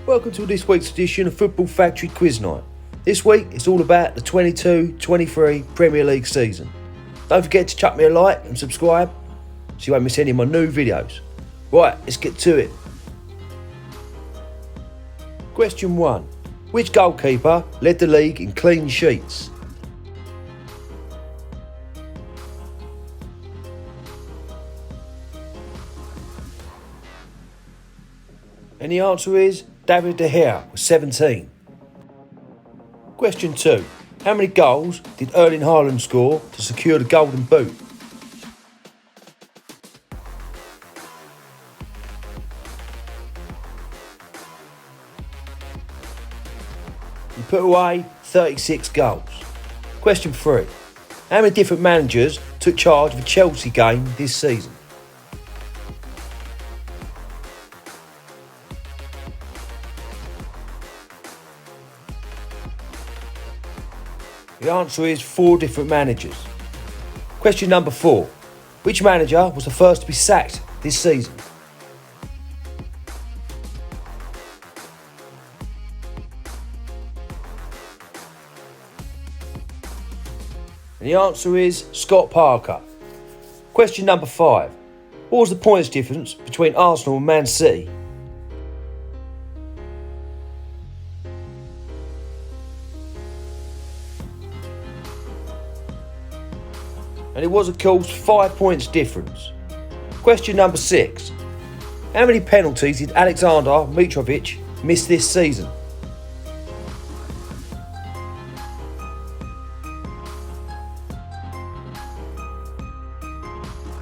Welcome to this week's edition of Football Factory Quiz Night. This week it's all about the 22-23 Premier League season. Don't forget to chuck me a like and subscribe so you won't miss any of my new videos. Right, let's get to it. Question 1. Which goalkeeper led the league in clean sheets? And the answer is David De Gea with 17. Question 2. How many goals did Erling Haaland score to secure the Golden Boot? He put away 36 goals. Question 3. How many different managers took charge of a Chelsea game this season? The answer is 4 different managers. Question number 4. Which manager was the first to be sacked this season? And the answer is Scott Parker. Question number 5. What was the points difference between Arsenal and Man City? And it was, of course, 5 points difference. Question number 6. How many penalties did Alexander Mitrovic miss this season?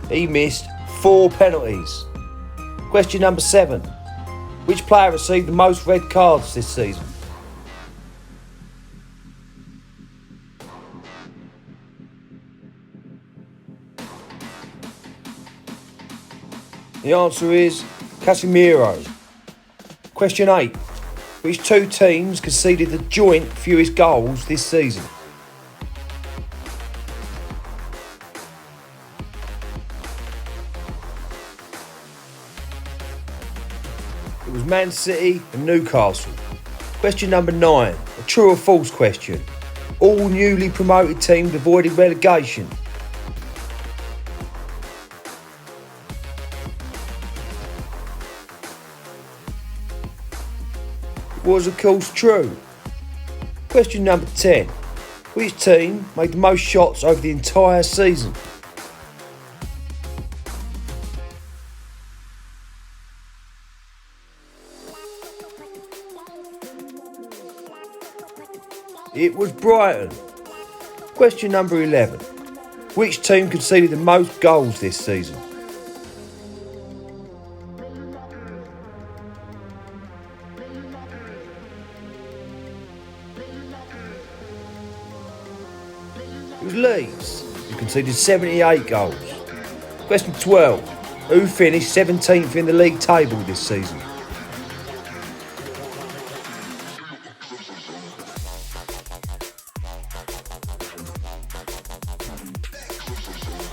He missed 4 penalties. Question number 7. Which player received the most red cards this season? The answer is Casemiro. Question 8. Which 2 teams conceded the joint fewest goals this season? It was Man City and Newcastle. Question number 9. A true or false question. All newly promoted teams avoided relegation. Was of course true. Question number 10. Which team made the most shots over the entire season? It was Brighton. Question number 11. Which team conceded the most goals this season? It was Leeds, who conceded 78 goals. Question 12. Who finished 17th in the league table this season?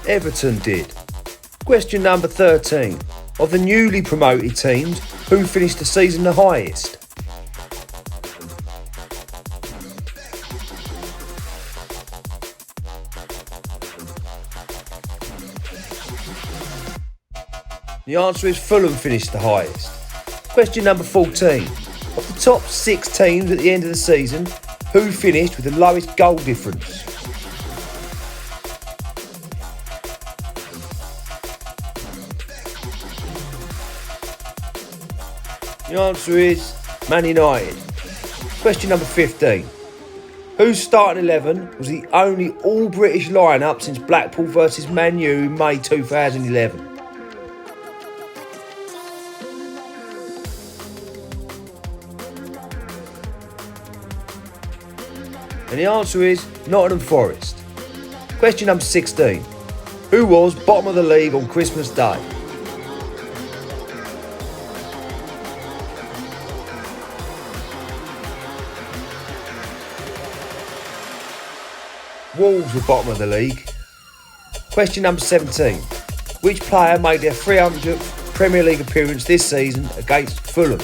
Everton did. Question number 13. Of the newly promoted teams, who finished the season the highest? The answer is Fulham finished the highest. Question number 14. Of the top 6 teams at the end of the season, who finished with the lowest goal difference? The answer is Man United. Question number 15. Whose starting 11 was the only all-British lineup since Blackpool vs Man U in May 2011? And the answer is Nottingham Forest. Question number 16. Who was bottom of the league on Christmas Day? Wolves were bottom of the league. Question number 17. Which player made their 300th Premier League appearance this season against Fulham?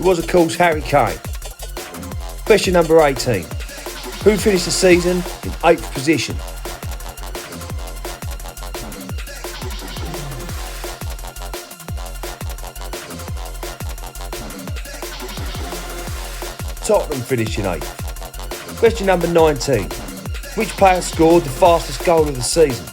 was, of course, Harry Kane. Question number 18. Who finished the season in 8th position? Tottenham finished in 8th. Question number 19. Which player scored the fastest goal of the season?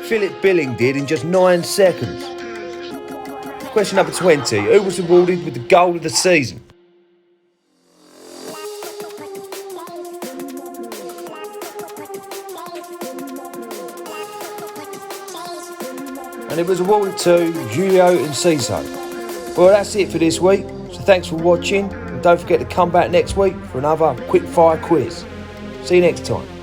Philip Billing did in just 9 seconds. Question number 20. Who was awarded with the goal of the season? And it was awarded to Julio Enciso. Well, that's it for this week. So thanks for watching. And don't forget to come back next week for another quick fire quiz. See you next time.